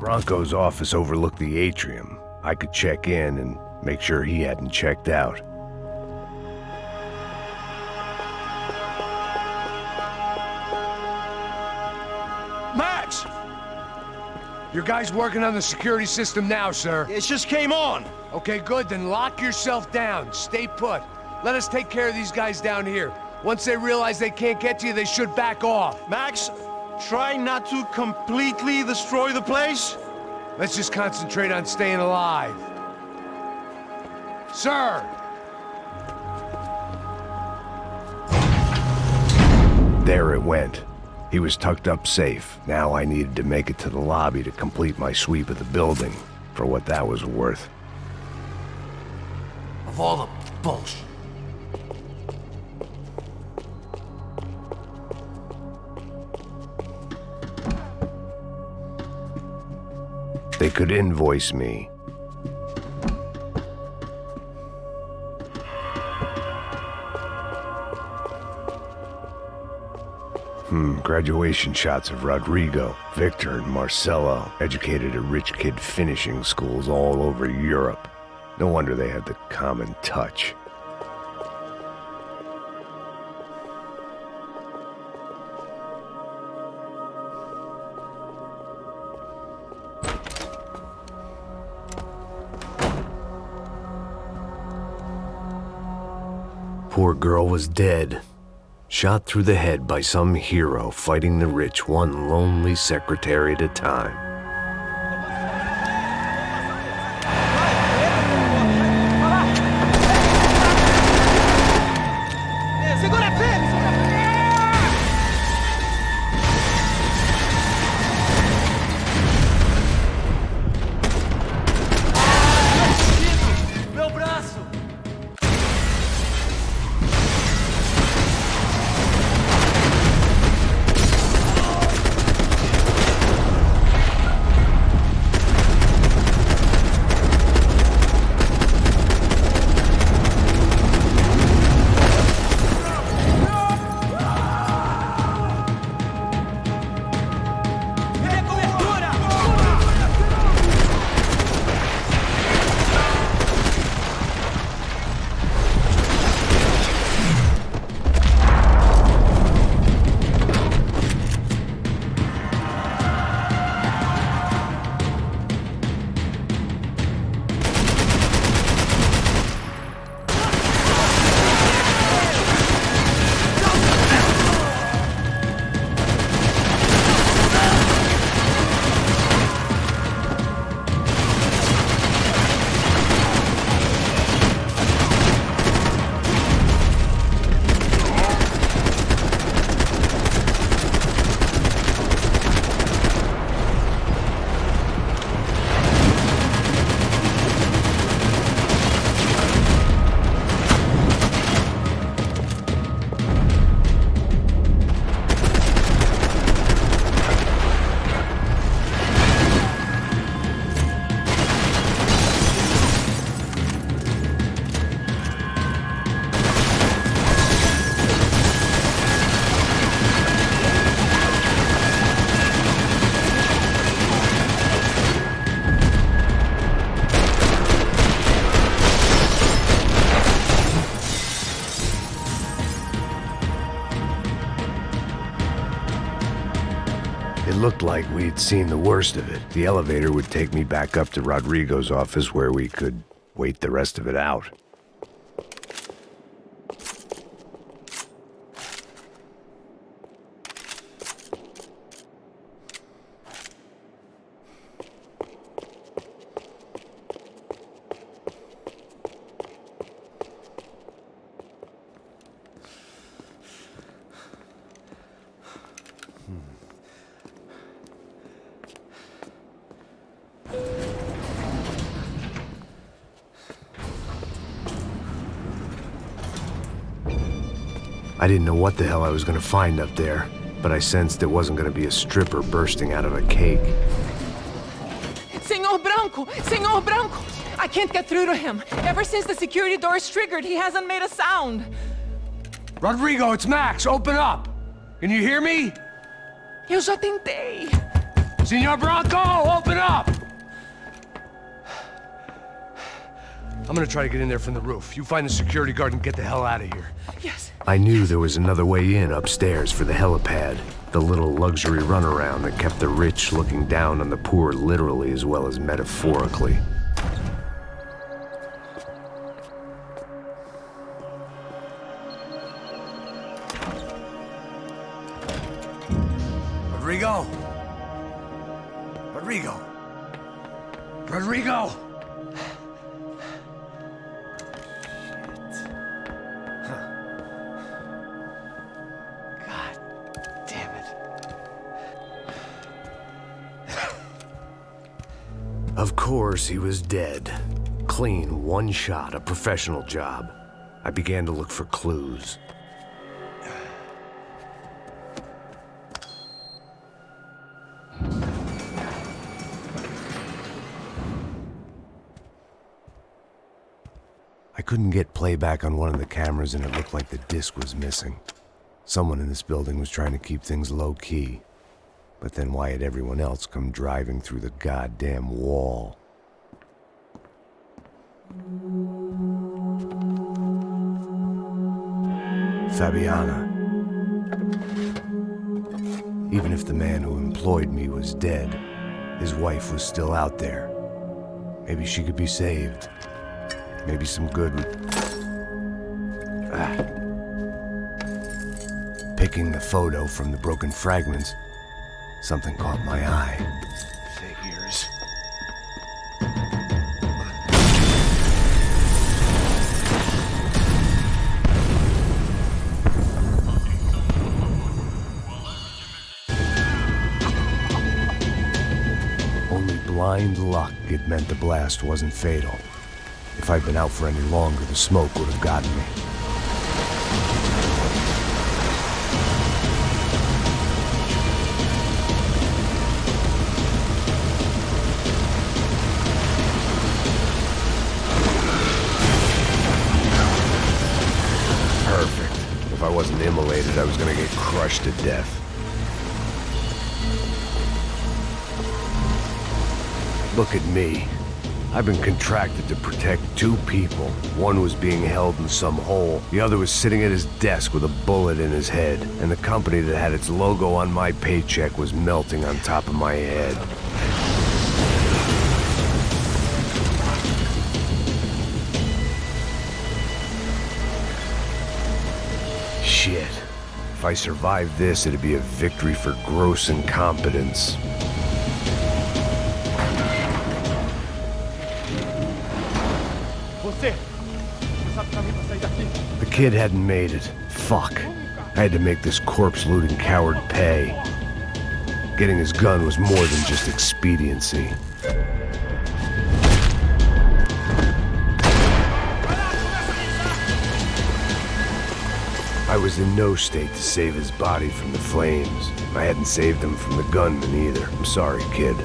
Bronco's office overlooked the atrium. I could check in and make sure he hadn't checked out. Max! Your guy's working on the security system now, sir. It just came on. Okay, good, then lock yourself down. Stay put. Let us take care of these guys down here. Once they realize they can't get to you, they should back off. Max, try not to completely destroy the place. Let's just concentrate on staying alive. Sir! There it went. He was tucked up safe. Now I needed to make it to the lobby to complete my sweep of the building, for what that was worth. Of all the bullshit. They could invoice me. Graduation shots of Rodrigo, Victor, and Marcelo, educated at rich kid finishing schools all over Europe. No wonder they had the common touch. Poor girl was dead. Shot through the head by some hero fighting the rich one lonely secretary at a time. It looked like we'd seen the worst of it. The elevator would take me back up to Rodrigo's office where we could wait the rest of it out. I didn't know what the hell I was going to find up there, but I sensed it wasn't going to be a stripper bursting out of a cake. Senor Branco! Senor Branco! I can't get through to him. Ever since the security door is triggered, he hasn't made a sound. Rodrigo, it's Max. Open up. Can you hear me? Eu já tentei. Senor Bronco, open up! I'm gonna try to get in there from the roof. You find the security guard and get the hell out of here. Yes. I knew there was another way in upstairs for the helipad, the little luxury runaround that kept the rich looking down on the poor literally as well as metaphorically. Rodrigo! Rodrigo! Rodrigo! God damn it. Of course, he was dead. Clean, one shot, a professional job. I began to look for clues. I couldn't get playback on one of the cameras and it looked like the disc was missing. Someone in this building was trying to keep things low-key. But then why had everyone else come driving through the goddamn wall? Fabiana. Even if the man who employed me was dead, his wife was still out there. Maybe she could be saved. Maybe some good would... Picking the photo from the broken fragments, something caught my eye. Figures. Only blind luck it meant the blast wasn't fatal. If I'd been out for any longer, the smoke would have gotten me. Perfect. If I wasn't immolated, I was gonna get crushed to death. Look at me. I've been contracted to protect two people. One was being held in some hole. The other was sitting at his desk with a bullet in his head. And the company that had its logo on my paycheck was melting on top of my head. Shit. If I survived this, it'd be a victory for gross incompetence. The kid hadn't made it. Fuck. I had to make this corpse-looting coward pay. Getting his gun was more than just expediency. I was in no state to save his body from the flames. I hadn't saved him from the gunman either. I'm sorry, kid.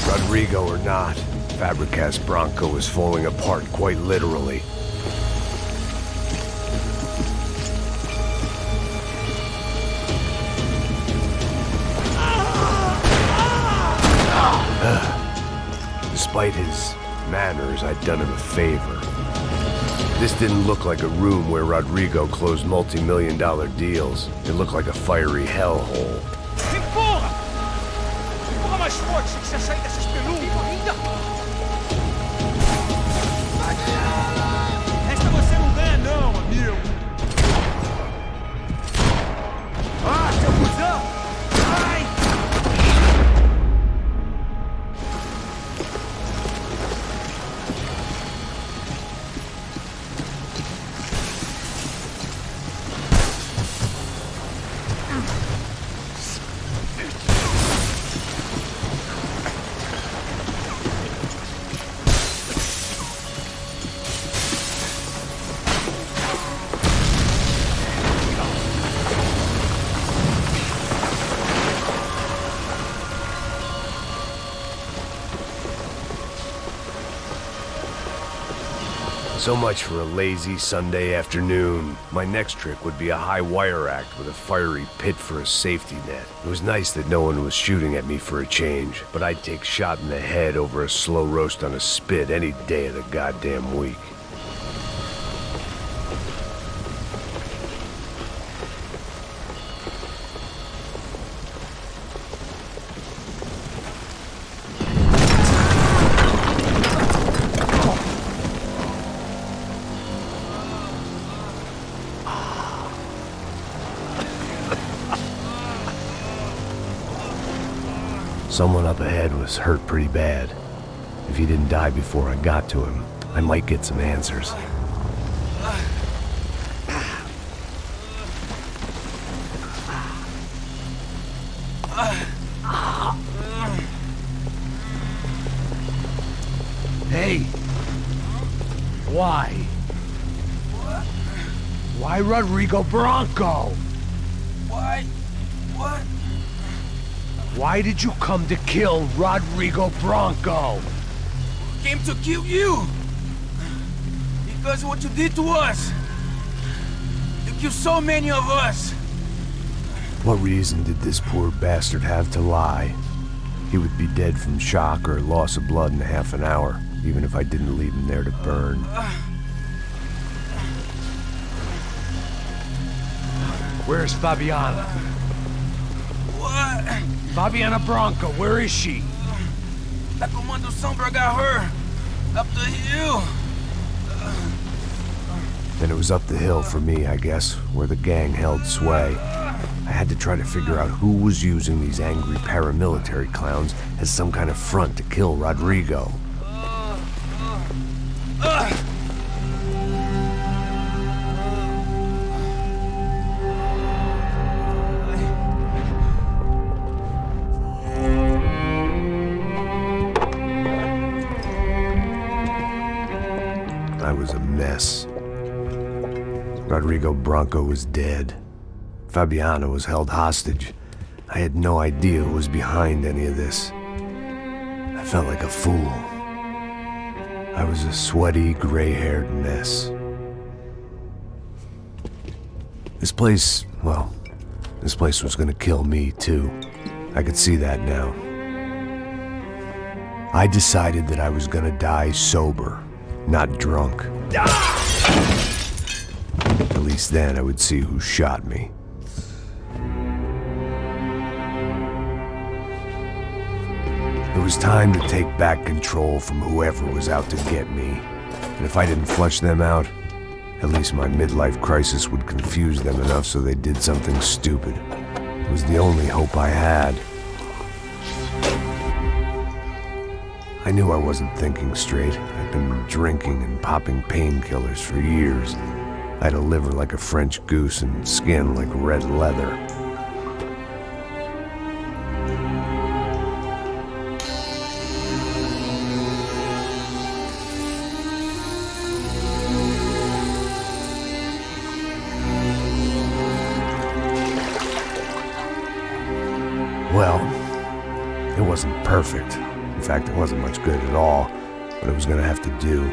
Rodrigo or not, Fabricas Bronco is falling apart quite literally. Despite his manners, I'd done him a favor. This didn't look like a room where Rodrigo closed multi-million-dollar deals. It looked like a fiery hellhole. Empurra! Empurra mais forte se quiser sair dessa espelunca ainda! Esta você não ganha não, amigo! Ah, seu cuzão! Vai! So much for a lazy Sunday afternoon. My next trick would be a high wire act with a fiery pit for a safety net. It was nice that no one was shooting at me for a change, but I'd take shot in the head over a slow roast on a spit any day of the goddamn week. Someone up ahead was hurt pretty bad. If he didn't die before I got to him, I might get some answers. Hey! Why? Why Rodrigo Bronco? Why? What? Why did you come to kill Rodrigo Bronco? Came to kill you! Because of what you did to us! You killed so many of us! What reason did this poor bastard have to lie? He would be dead from shock or loss of blood in half an hour, even if I didn't leave him there to burn. Where's Fabiana? What? Fabiana Bronco, where is she? La Comando Sombra got her! Up the hill! Then it was up the hill for me, I guess, where the gang held sway. I had to try to figure out who was using these angry paramilitary clowns as some kind of front to kill Rodrigo. I was a mess. Rodrigo Bronco was dead. Fabiana was held hostage. I had no idea who was behind any of this. I felt like a fool. I was a sweaty, gray-haired mess. This place was gonna kill me, too. I could see that now. I decided that I was gonna die sober, not drunk. At least then I would see who shot me. It was time to take back control from whoever was out to get me. And if I didn't flush them out, at least my midlife crisis would confuse them enough so they did something stupid. It was the only hope I had. I knew I wasn't thinking straight. I'd been drinking and popping painkillers for years. I had a liver like a French goose and skin like red leather. Well, it wasn't perfect. In fact, it wasn't much good at all, but it was gonna have to do.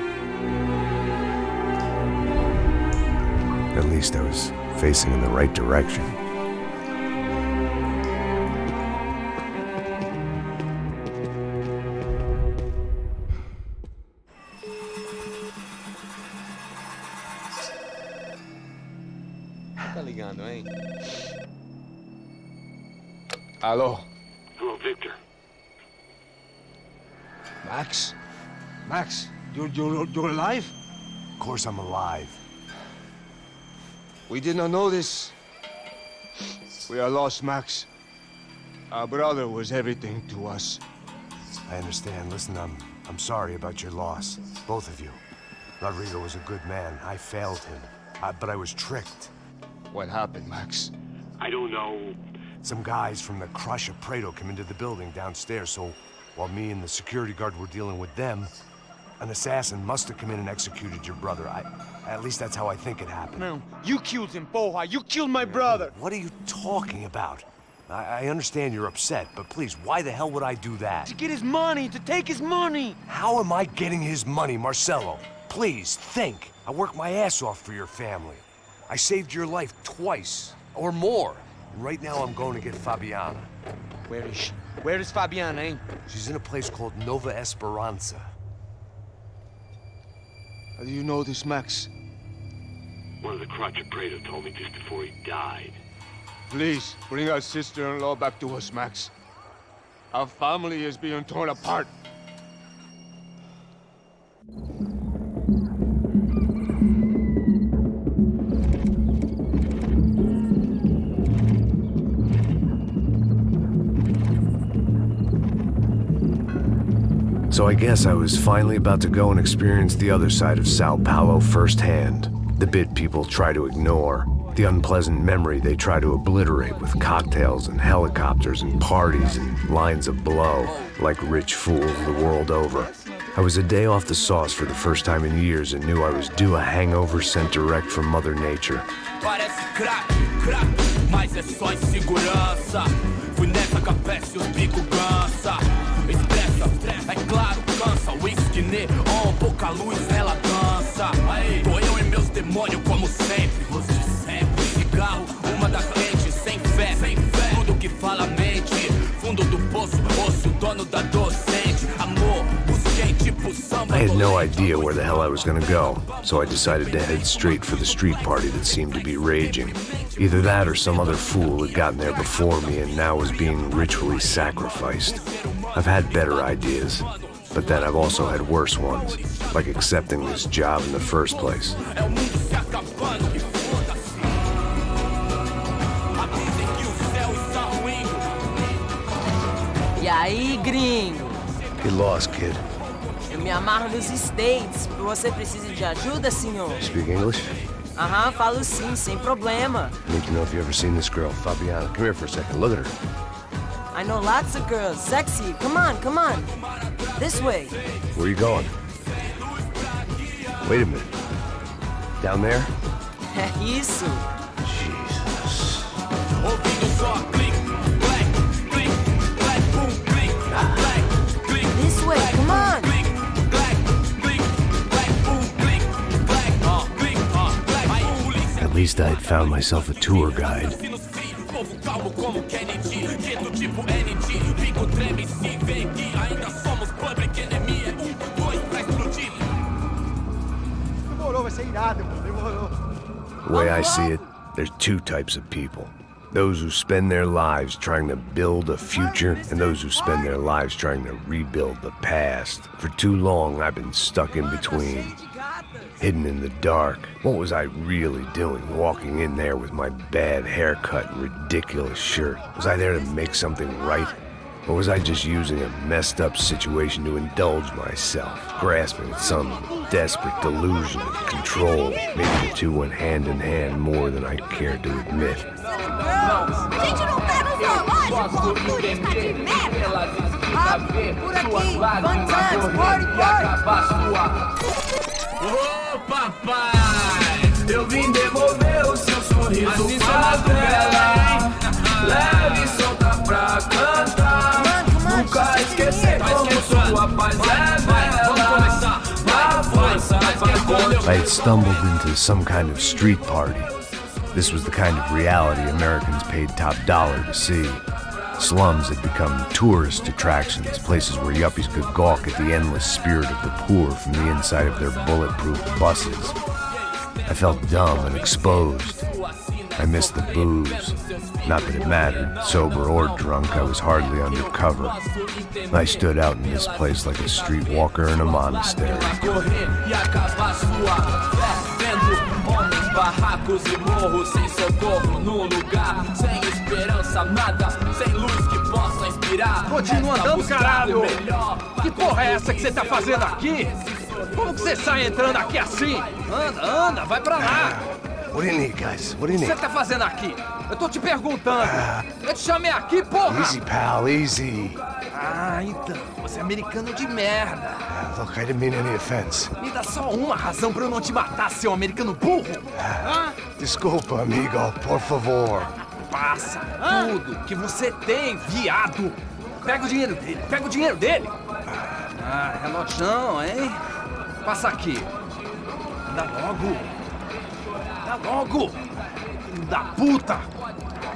At least I was facing in the right direction. Tá ligando, hein? Alô? Hello, Victor. Max? Max, you're alive? Of course I'm alive. We did not know this. We are lost, Max. Our brother was everything to us. I understand. Listen, I'm sorry about your loss. Both of you. Rodrigo was a good man. I failed him. But I was tricked. What happened, Max? I don't know. Some guys from the Crush of Prado came into the building downstairs, so while me and the security guard were dealing with them, an assassin must have come in and executed your brother. At least that's how I think it happened. No, you killed him, Porra. You killed my brother. What are you talking about? I understand you're upset, but please, why the hell would I do that? To get his money, to take his money. How am I getting his money, Marcelo? Please, think. I worked my ass off for your family. I saved your life twice, or more. Right now I'm going to get Fabiana. Where is she? Where is Fabiana, eh? She's in a place called Nova Esperanza. How do you know this, Max? One of the Crotchet Praetor told me just before he died. Please, bring our sister-in-law back to us, Max. Our family is being torn apart. So I guess I was finally about to go and experience the other side of Sao Paulo firsthand. The bit people try to ignore. The unpleasant memory they try to obliterate with cocktails and helicopters and parties and lines of blow, like rich fools the world over. I was a day off the sauce for the first time in years and knew I was due a hangover sent direct from Mother Nature. Parece crack, crack, mas é só insegurança. Fui nessa capeste, os bico cansa. Estressa, é claro, cansa. Whisky neon, pouca luz, ela dança. Tô eu e meus demônios como sempre. Os de sempre. Cigarro, uma da frente, sem fé. Tudo que fala mente. Fundo do poço, osso, dono da docente. Amor, busquei tipo samba. I had no idea where the hell I was gonna go, so I decided to head straight for the street party that seemed to be raging. Either that or some other fool had gotten there before me and now was being ritually sacrificed. I've had better ideas, but then I've also had worse ones, like accepting this job in the first place. E aí, gringo? Get lost, kid. Eu me amarro nos States. Você precisa de ajuda, senhor? Speak English? Aham, falo sim, sem problema. I need to know if you've ever seen this girl, Fabiana. Come here for a second. Look at her. I know lots of girls. Sexy. Come on, come on. This way. Where are you going? Wait a minute. Down there? É isso. Jesus. This way, come on. At least I'd found myself a tour guide. The way I see it, there's two types of people. Those who spend their lives trying to build a future, and those who spend their lives trying to rebuild the past. For too long, I've been stuck in between, hidden in the dark. What was I really doing, walking in there with my bad haircut and ridiculous shirt? Was I there to make something right? Or was I just using a messed up situation to indulge myself, grasping at some desperate delusion of control? Maybe the two went hand in hand more than I cared to admit. Gente, não pega o zoológico, turista de merda! Por aqui, fun times, party, party! Ô papai, eu vim devolver o seu sorriso favela. Leve e solta pra cantar. Nunca esquecer como sua paz é bela. Na força I had stumbled into some kind of street party. This was the kind of reality Americans paid top dollar to see. Slums had become tourist attractions, places where yuppies could gawk at the endless spirit of the poor from the inside of their bulletproof buses. I felt dumb and exposed. I missed the booze. Not that it mattered, sober or drunk, I was hardly undercover. I stood out in this place like a streetwalker in a monastery. Barracos e morros sem socorro num lugar sem esperança, nada, sem luz que possa inspirar. Continua andando, caralho! Que porra é essa que você tá fazendo aqui? Como que você sai entrando aqui assim? Anda, anda, vai pra lá! What do you need, guys? What do you O que need? você tá fazendo aqui? Eu tô te perguntando. Eu te chamei aqui, porra! Easy, pal, easy. Ah, então, você é americano de merda. Look, I didn't mean any offense. Me dá só uma razão pra eu não te matar, seu americano burro. Desculpa, amigo, por favor. Passa tudo que você tem, viado. Pega o dinheiro dele, pega o dinheiro dele. Ah, relojão, hein? Passa aqui. Anda logo! Anda logo! Filho da puta!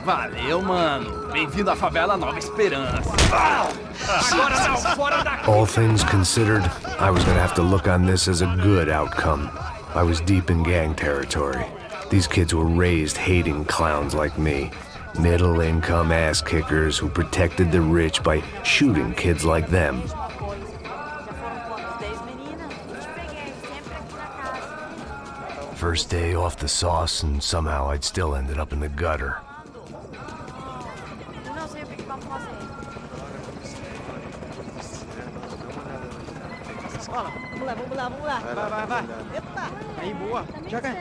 Valeu, mano. Bem-vindo à favela Nova Esperança. Agora não, fora daqui! All things considered, I was gonna have to look on this as a good outcome. I was deep in gang territory. These kids were raised hating clowns like me. Middle-income ass-kickers who protected the rich by shooting kids like them. First day off the sauce, and somehow I'd still ended up in the gutter. Vamos lá. Vai. Epa! Aí, boa. Joga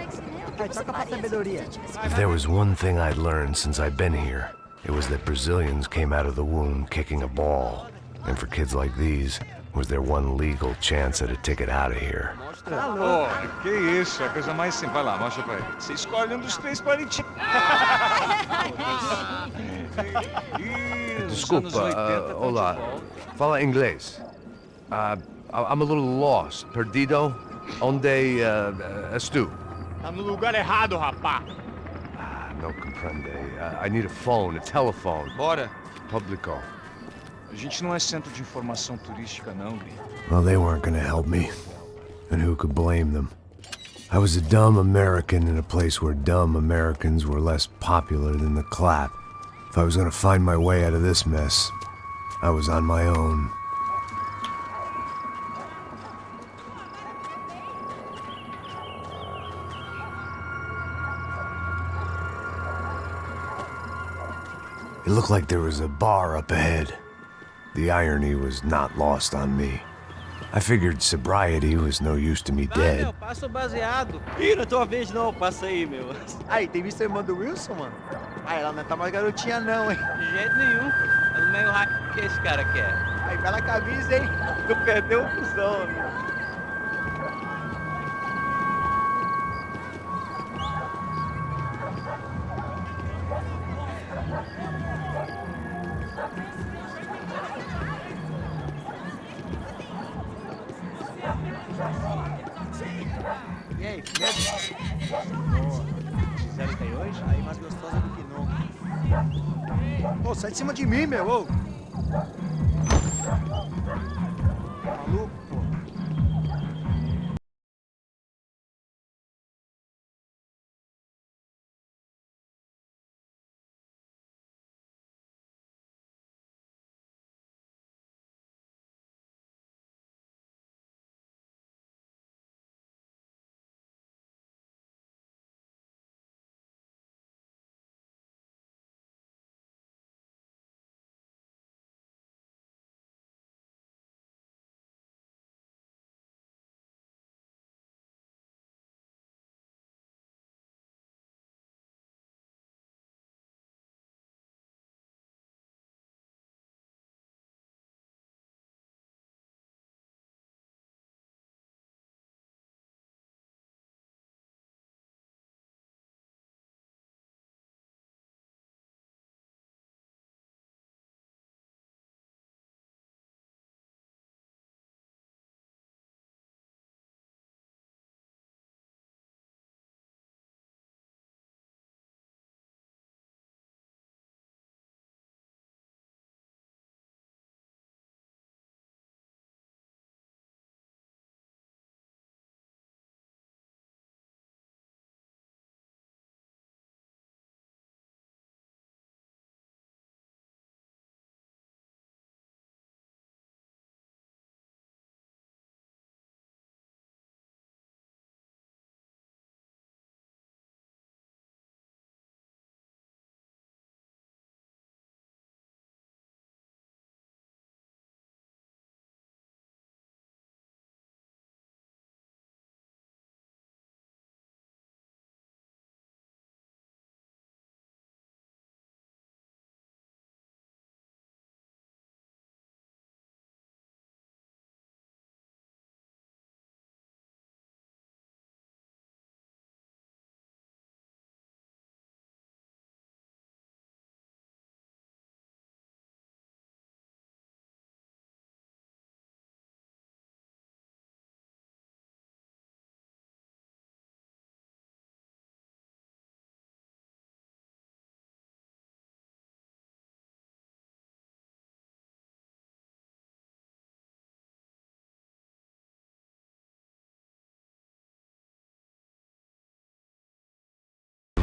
pra sabedoria. If there was one thing I'd learned since I'd been here, it was that Brazilians came out of the womb kicking a ball. And for kids like these, was their one legal chance at a ticket out of here. Oh, que isso, a coisa mais simples. Vai lá, mostra pra ele. Você escolhe um dos três palitinhos. Desculpa, olá. Fala inglês. I'm a little lost. Perdido? Onde estou? Tá no lugar errado, rapá. No comprende. I need a phone, a telephone. Bora. Publico. A gente não é centro de informação turística, não, Gui. Well, they weren't gonna help me. And who could blame them? I was a dumb American in a place where dumb Americans were less popular than the clap. If I was gonna find my way out of this mess, I was on my own. It looked like there was a bar up ahead. The irony was not lost on me. I figured sobriety was no use to me dead. Meu, passa o baseado. Ih, não é tua vez não, passa aí, meu. Aí, tem visto a irmã do Wilson, mano? Ah, ela não tá mais garotinha não, hein? De jeito nenhum. É do meio raio que esse cara quer. Aí, bela camisa, hein? Tu perdeu o fusão, amigo. E aí, medo? Boa. Gisele tem hoje? Aí, mais gostosa do que nunca. Ô, sai de cima de mim, meu, ô! Maluco?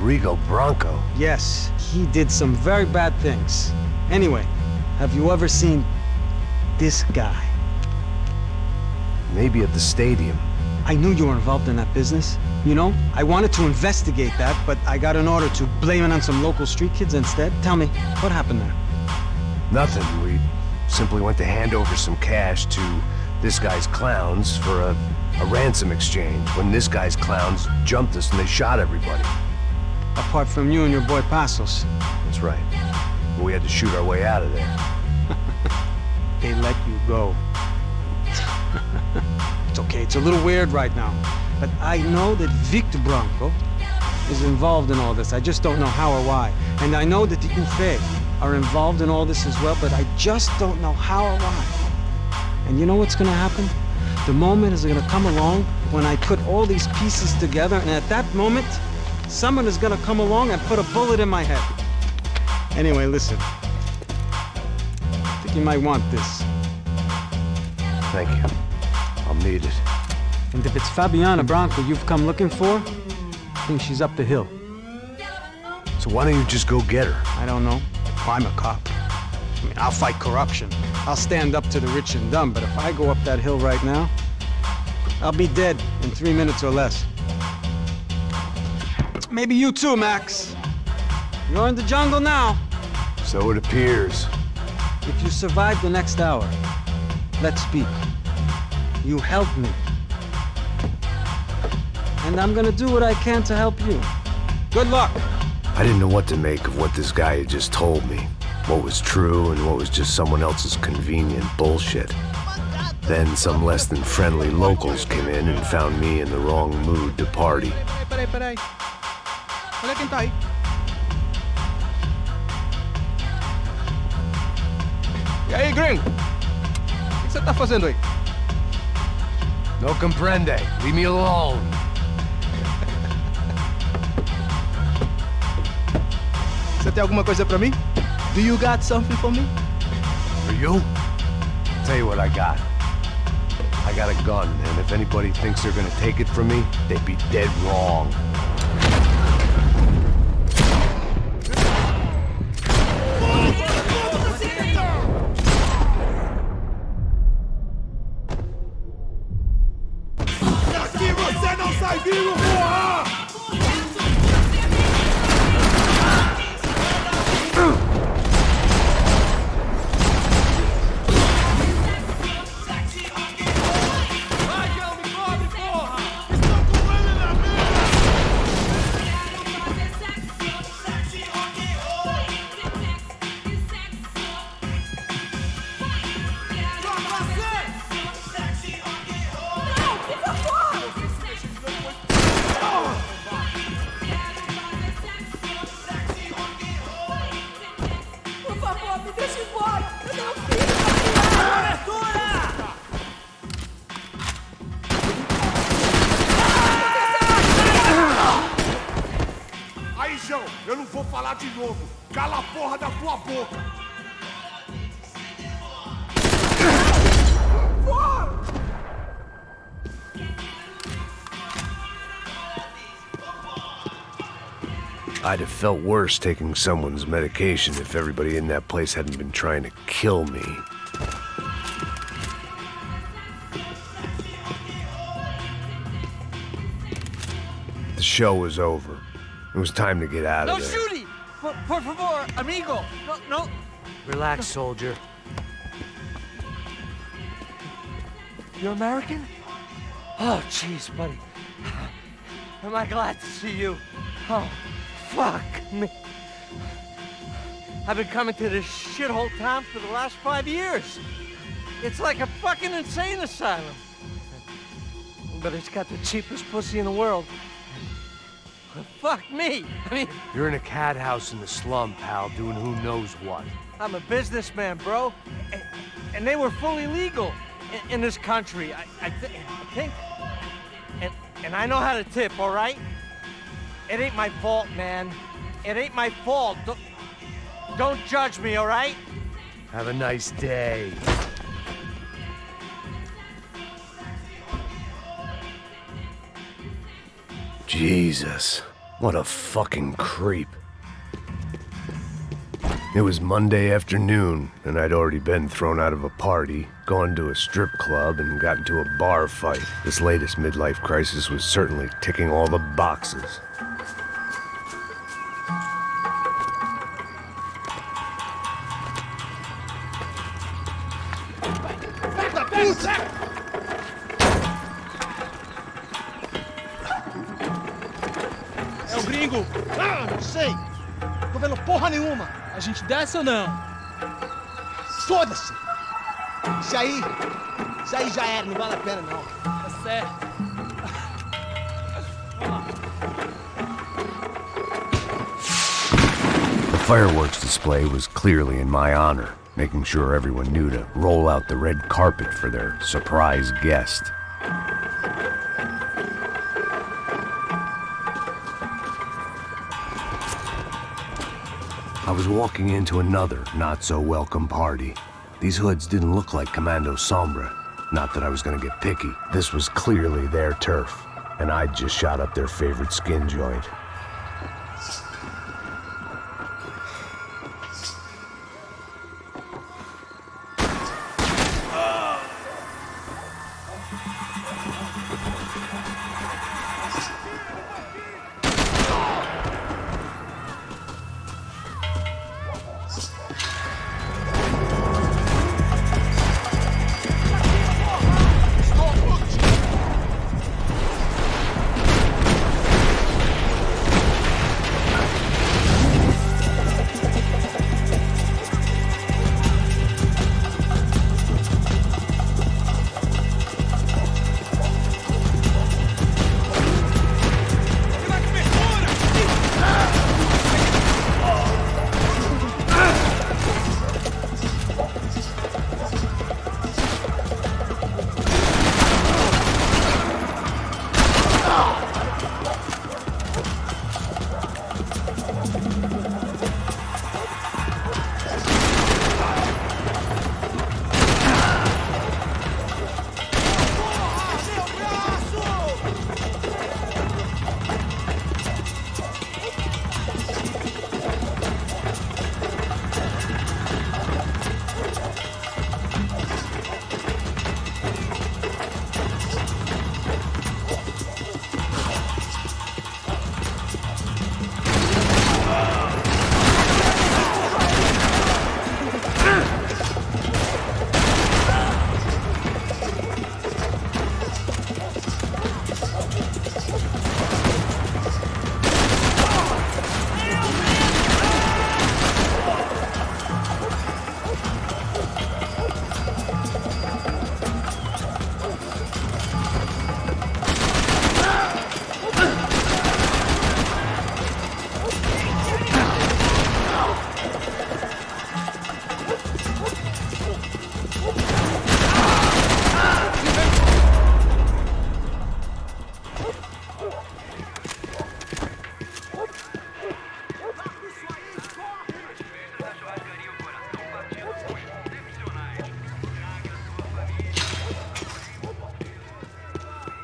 Rigo Bronco? Yes, he did some very bad things. Anyway, have you ever seen this guy? Maybe at the stadium. I knew you were involved in that business. You know, I wanted to investigate that, but I got an order to blame it on some local street kids instead. Tell me, what happened there? Nothing. We simply went to hand over some cash to this guy's clowns for a ransom exchange when this guy's clowns jumped us and they shot everybody. Apart from you and your boy Passos. That's right. But we had to shoot our way out of there. They let you go. It's okay, it's a little weird right now. But I know that Victor Bronco is involved in all this. I just don't know how or why. And I know that the Ufe are involved in all this as well, but I just don't know how or why. And you know what's gonna happen? The moment is gonna come along when I put all these pieces together, and at that moment, someone is gonna come along and put a bullet in my head. Anyway, listen. I think you might want this. Thank you. I'll need it. And if it's Fabiana Bronco you've come looking for, I think she's up the hill. So why don't you just go get her? I don't know. I'm a cop. I mean, I'll fight corruption. I'll stand up to the rich and dumb, but if I go up that hill right now, I'll be dead in 3 minutes or less. Maybe you too, Max. You're in the jungle now. So it appears. If you survive the next hour, let's speak. You help me. And I'm gonna do what I can to help you. Good luck. I didn't know what to make of what this guy had just told me. What was true and what was just someone else's convenient bullshit. Then some less than friendly locals came in and found me in the wrong mood to party. Peraí. Olha quem tá aí. E aí, gringo? O que você tá fazendo aí? No comprende. Leave me alone. Você tem alguma coisa pra mim? Do you got something for me? For you? Tell you what I got. I got a gun, and if anybody thinks they're gonna take it from me, they'd be dead wrong. Daqui você não sai vivo, porra! Eu não vou falar de novo. Cala a porra da tua boca. I'd have felt worse taking someone's medication if everybody in that place hadn't been trying to kill me. The show was over. It was time to get out of there. No shooting! Por favor, amigo! No. Relax, soldier. You're American? Oh, jeez, buddy. Am I glad to see you? Oh, fuck me. I've been coming to this shithole town for the last 5 years. It's like a fucking insane asylum. But it's got the cheapest pussy in the world. Fuck me! I mean... You're in a cat house in the slum, pal, doing who knows what. I'm a businessman, bro. And they were fully legal in this country. I think... And I know how to tip, all right? It ain't my fault, man. It ain't my fault. Don't judge me, all right? Have a nice day. Jesus. What a fucking creep. It was Monday afternoon, and I'd already been thrown out of a party, gone to a strip club, and got into a bar fight. This latest midlife crisis was certainly ticking all the boxes. É o gringo! Ah, não sei! Tô vendo porra nenhuma! A gente desce ou não? Foda-se! Isso aí já era, não vale a pena não. Tá certo. The fireworks display was clearly in my honor, making sure everyone knew to roll out the red carpet for their surprise guest. I was walking into another not-so-welcome party. These hoods didn't look like Commando Sombra. Not that I was gonna get picky. This was clearly their turf, and I'd just shot up their favorite skin joint.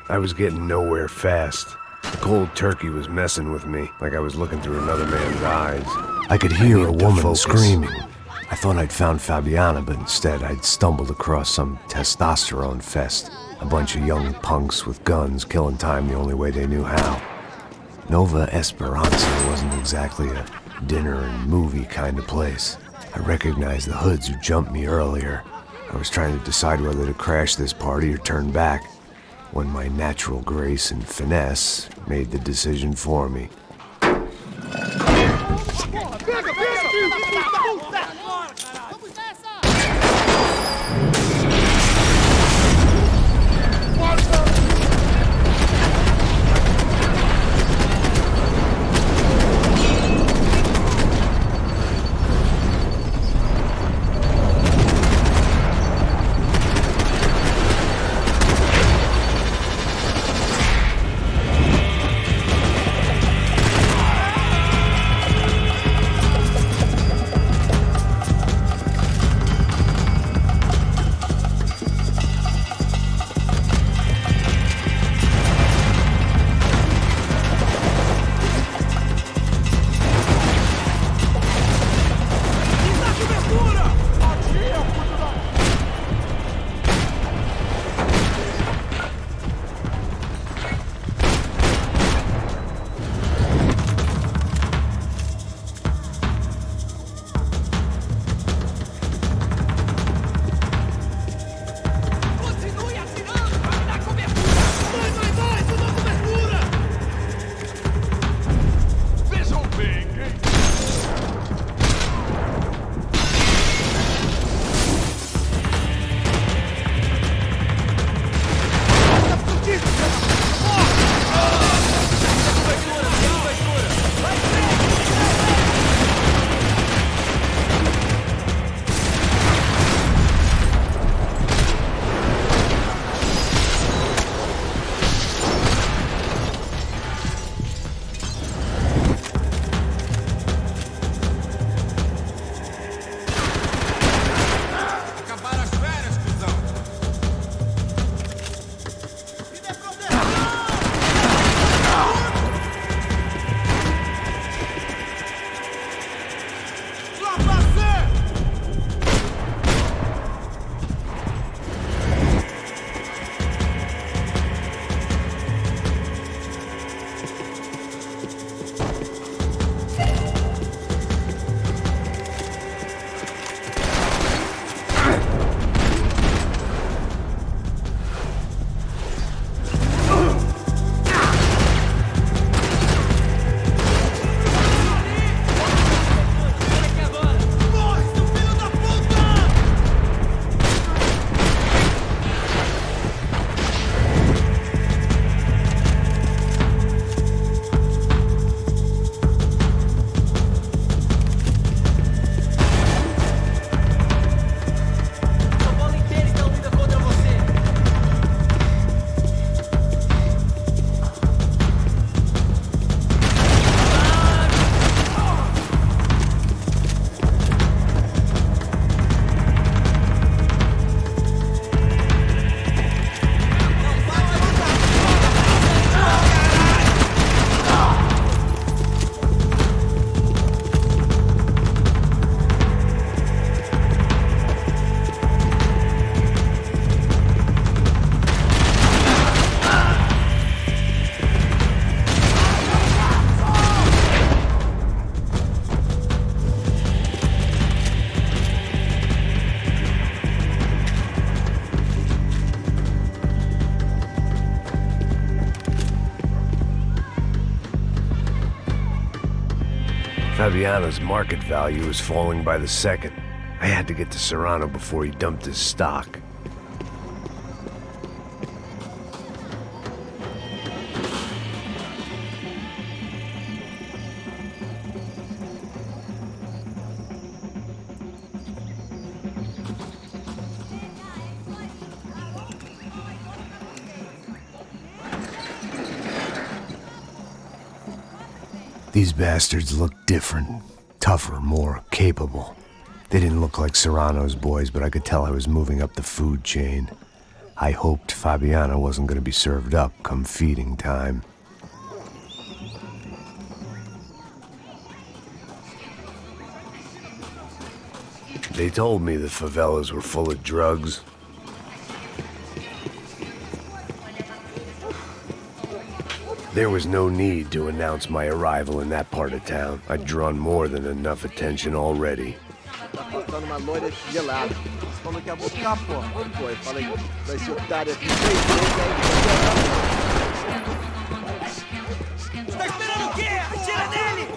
I was getting nowhere fast. Cold turkey was messing with me, like I was looking through another man's eyes. I could hear a woman screaming. I thought I'd found Fabiana, but instead I'd stumbled across some testosterone fest. A bunch of young punks with guns killing time the only way they knew how. Nova Esperanza wasn't exactly a dinner and movie kind of place. I recognized the hoods who jumped me earlier. I was trying to decide whether to crash this party or turn back, when my natural grace and finesse made the decision for me. Fabiano's market value is falling by the second. I had to get to Serrano before he dumped his stock. These bastards looked different, tougher, more capable. They didn't look like Serrano's boys, but I could tell I was moving up the food chain. I hoped Fabiano wasn't going to be served up come feeding time. They told me the favelas were full of drugs. There was no need to announce my arrival in that part of town. I'd drawn more than enough attention already. Tá faltando uma loira gelada. Você falou que ia buscar, pô. Pô, eu falei pra esse otário aqui 3 vezes aí. Tá esperando o quê? Atira nele!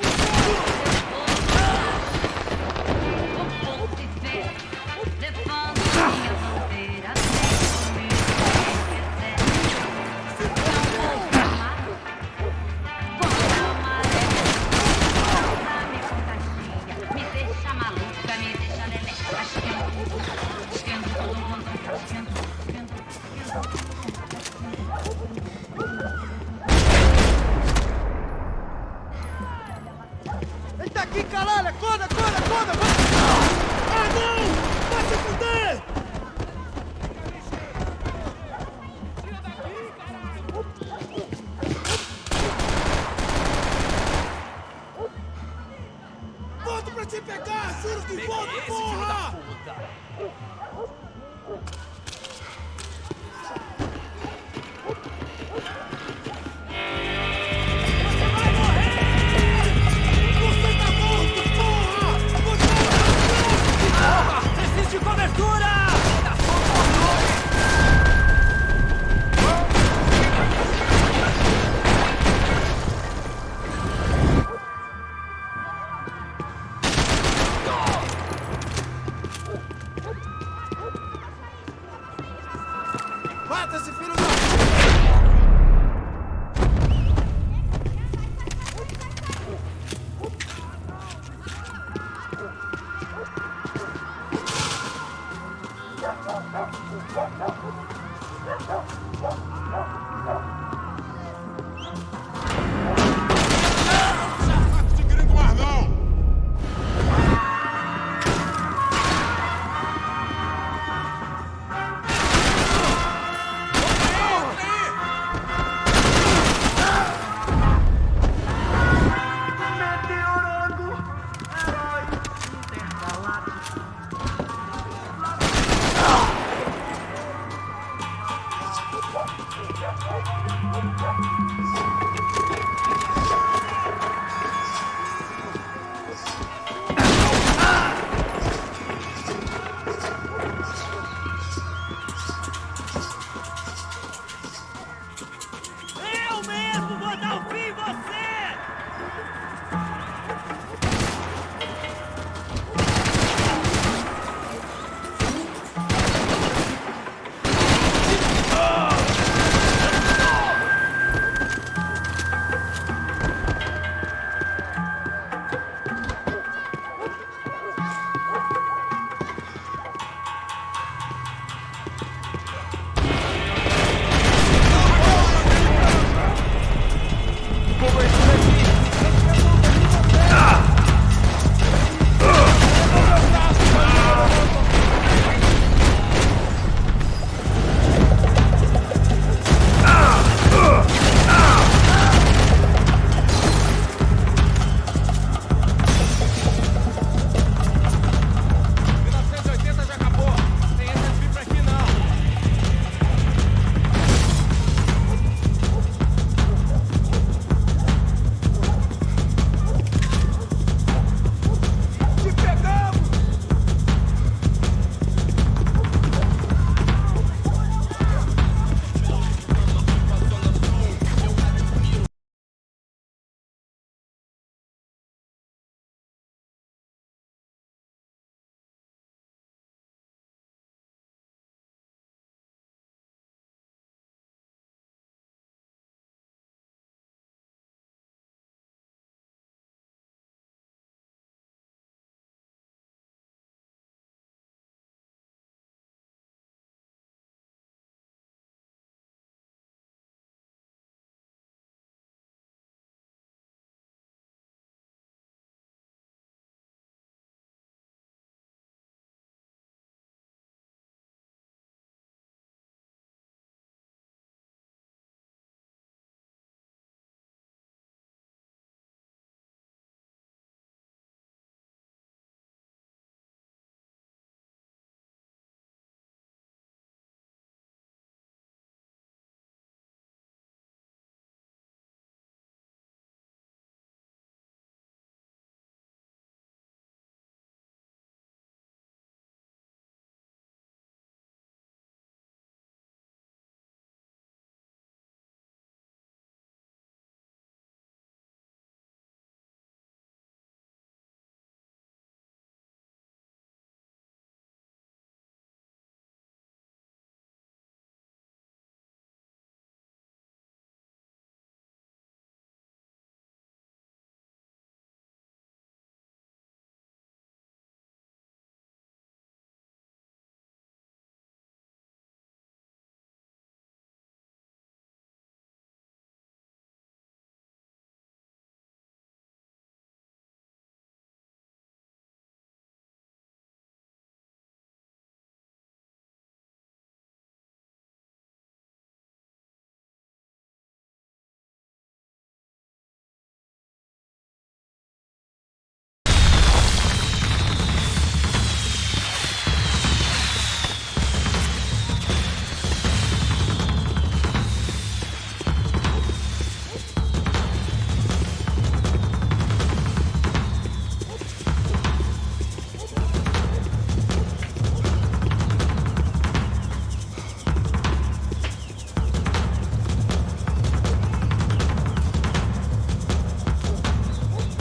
Ele tá aqui, caralho! Acorda, acorda, acorda! Ah, não! Vai se fuder! Volto pra te pegar! Juro que volto, porra! De cobertura!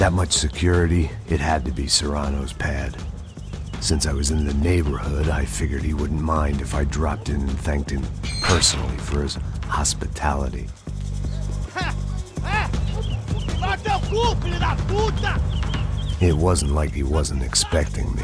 That much security, it had to be Serrano's pad. Since I was in the neighborhood, I figured he wouldn't mind if I dropped in and thanked him personally for his hospitality. It wasn't like he wasn't expecting me.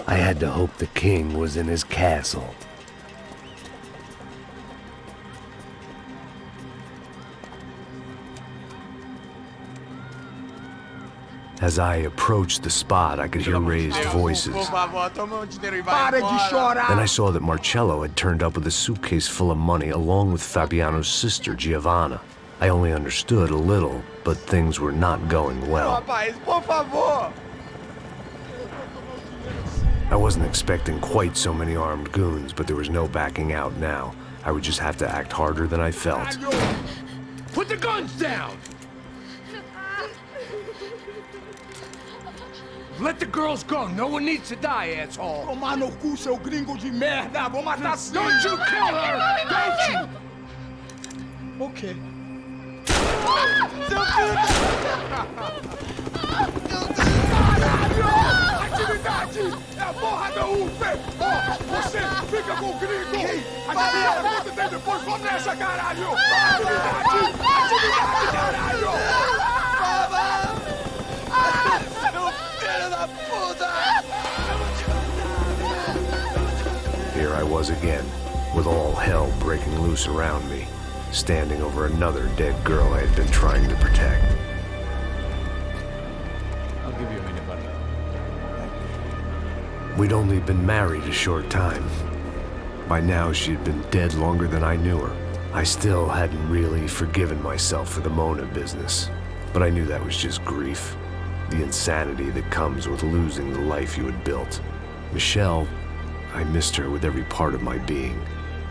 I had to hope the king was in his castle. As I approached the spot, I could hear raised voices. Then I saw that Marcello had turned up with a suitcase full of money along with Fabiano's sister, Giovanna. I only understood a little, but things were not going well. I wasn't expecting quite so many armed goons, but there was no backing out now. I would just have to act harder than I felt. Put the guns down! Let the girls go. No one needs to die, asshole. Tomar no cu, seu gringo de merda. Vou matar sim. Don't you kill her! Don't you! Okay. Atividade! É a porra da UFE! Você fica com o gringo! A gente dá conta dele depois! Vamos nessa, caralho! Atividade! Atividade, caralho! Here I was again, with all hell breaking loose around me, standing over another dead girl I had been trying to protect. I'll give you a minute, buddy. We'd only been married a short time. By now, she'd been dead longer than I knew her. I still hadn't really forgiven myself for the Mona business, but I knew that was just grief. The insanity that comes with losing the life you had built. Michelle, I missed her with every part of my being.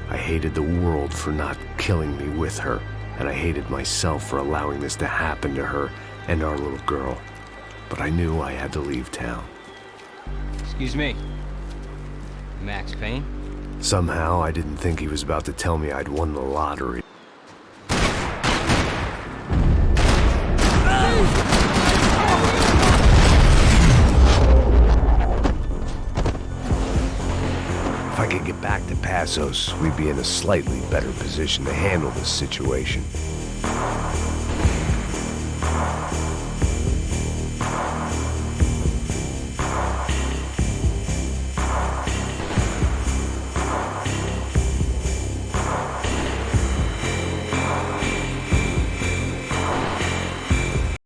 I hated the world for not killing me with her, and I hated myself for allowing this to happen to her and our little girl. But I knew I had to leave town. Excuse me. Max Payne? Somehow, I didn't think he was about to tell me I'd won the lottery. If I could get back to Passos, we'd be in a slightly better position to handle this situation.